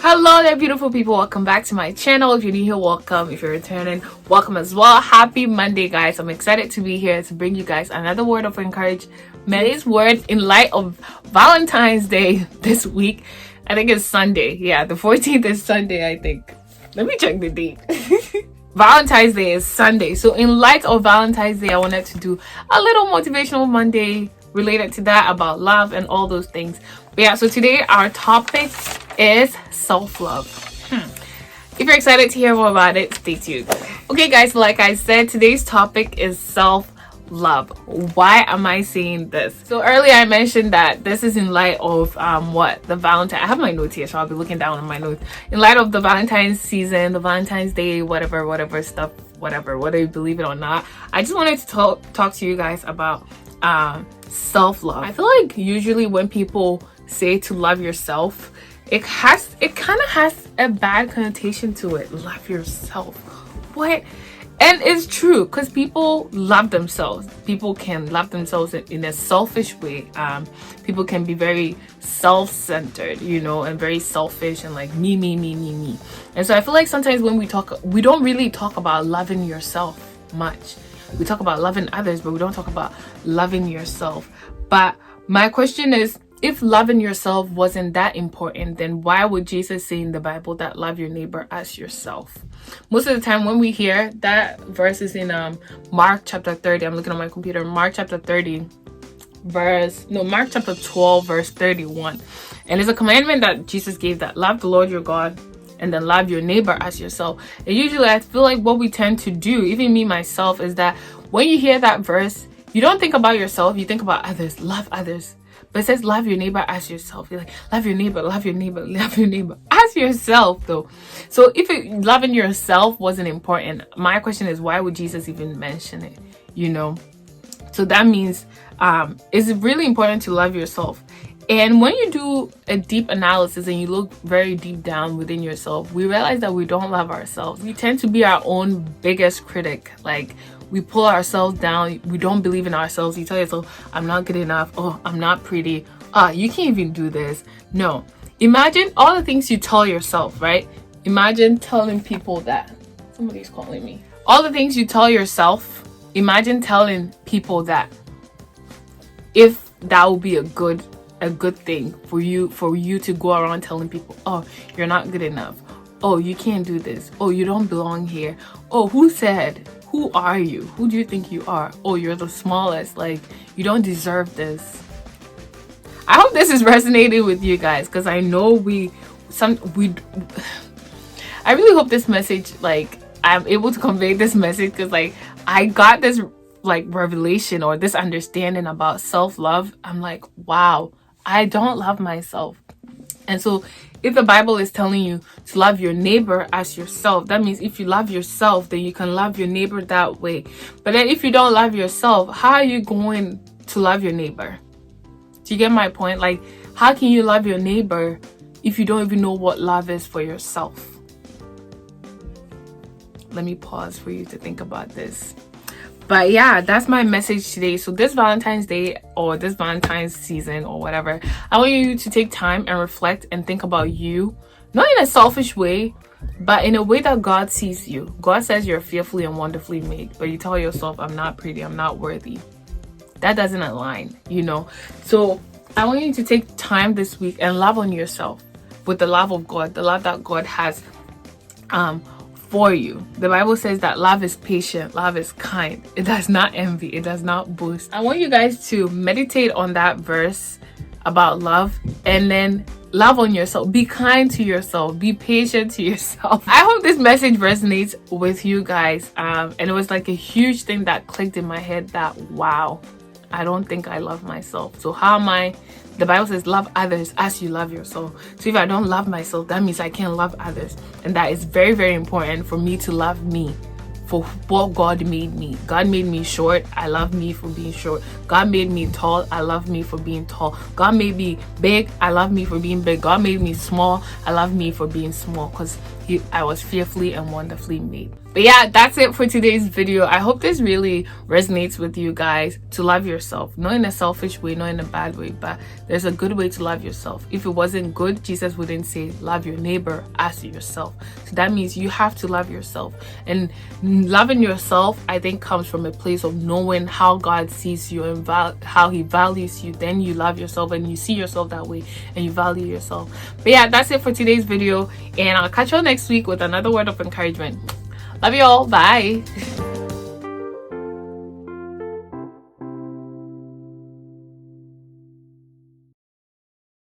Hello there, beautiful people. Welcome back to my channel. If you're new here, welcome. If you're returning, welcome as well. Happy Monday, guys. I'm excited to be here to bring you guys another word of encouragement. Today's word in light of Valentine's Day this week. I think it's Sunday. Yeah, the 14th is Sunday, I think. Let me check the date. Valentine's Day is Sunday. So in light of Valentine's Day, I wanted to do a little motivational Monday related to that, about love and all those things. But yeah, so today our topic is self-love. If you're excited to hear more about it, stay tuned. Okay guys, like I said, today's topic is self-love. Why am I saying this? So earlier I mentioned that this is in light of the Valentine. I have my notes here, so I'll be looking down on my notes. In light of the Valentine's season, the Valentine's Day, whatever stuff, whether you believe it or not. I just wanted to talk to you guys about self-love. I feel like usually when people say to love yourself, it kind of has a bad connotation to it. Love yourself. What? And it's true, because people love themselves. People can love themselves in a selfish way. People can be very self-centered, and very selfish and like me. And so I feel like sometimes when we talk, we don't really talk about loving yourself much. We talk about loving others, but we don't talk about loving yourself. But my question is, if loving yourself wasn't that important, then why would Jesus say in the Bible that love your neighbor as yourself? Most of the time when we hear that verse is in Mark chapter 30. I'm looking on my computer. Mark chapter 12 verse 31. And it's a commandment that Jesus gave, that love the Lord your God and then love your neighbor as yourself. And usually I feel like what we tend to do, even me myself, is that when you hear that verse, you don't think about yourself, you think about others. Love others. But it says love your neighbor as yourself. You're like, love your neighbor as yourself, though. So if loving yourself wasn't important, my question is, why would Jesus even mention it? So that means it's really important to love yourself. And when you do a deep analysis and you look very deep down within yourself, we realize that we don't love ourselves. We tend to be our own biggest critic. Like, we pull ourselves down. We don't believe in ourselves. You tell yourself, I'm not good enough. Oh, I'm not pretty. You can't even do this. No. Imagine all the things you tell yourself, right? Imagine telling people that. Somebody's calling me. All the things you tell yourself, imagine telling people that. If that would be a good thing for you to go around telling people, oh, you're not good enough. Oh, you can't do this. Oh, you don't belong here. Oh, who said? Who are you? Who do you think you are? Oh, you're the smallest. Like, you don't deserve this. I hope this is resonating with you guys, because I know I really hope this message, like, I'm able to convey this message, because like I got this like revelation or this understanding about self-love. I'm like, wow, I don't love myself. And so if the Bible is telling you to love your neighbor as yourself, that means if you love yourself, then you can love your neighbor that way. But then if you don't love yourself, how are you going to love your neighbor? Do you get my point? Like, how can you love your neighbor if you don't even know what love is for yourself? Let me pause for you to think about this. But yeah, that's my message today. So this Valentine's Day or this Valentine's season or whatever, I want you to take time and reflect and think about you, not in a selfish way, but in a way that God sees you. God says you're fearfully and wonderfully made, but you tell yourself, I'm not pretty, I'm not worthy. That doesn't align, So I want you to take time this week and love on yourself with the love of God, the love that God has for you. The Bible says that love is patient, love is kind. It does not envy, it does not boast. I want you guys to meditate on that verse about love and then love on yourself. Be kind to yourself, be patient to yourself. I hope this message resonates with you guys. And it was like a huge thing that clicked in my head that, wow, I don't think I love myself. So how am I? The Bible says love others as you love yourself. So if I don't love myself, that means I can't love others. And that is very, very important for me to love me for what God made me. God made me short. I love me for being short. God made me tall. I love me for being tall. God made me big. I love me for being big. God made me small. I love me for being small, because I was fearfully and wonderfully made. But yeah, that's it for today's video. I hope this really resonates with you guys, to love yourself, not in a selfish way, not in a bad way, but there's a good way to love yourself. If it wasn't good, Jesus wouldn't say love your neighbor as yourself. So that means you have to love yourself, and loving yourself, I think, comes from a place of knowing how God sees you and how he values you. Then you love yourself and you see yourself that way and you value yourself. But yeah, that's it for today's video, and I'll catch you all next week with another word of encouragement. Love you all. Bye.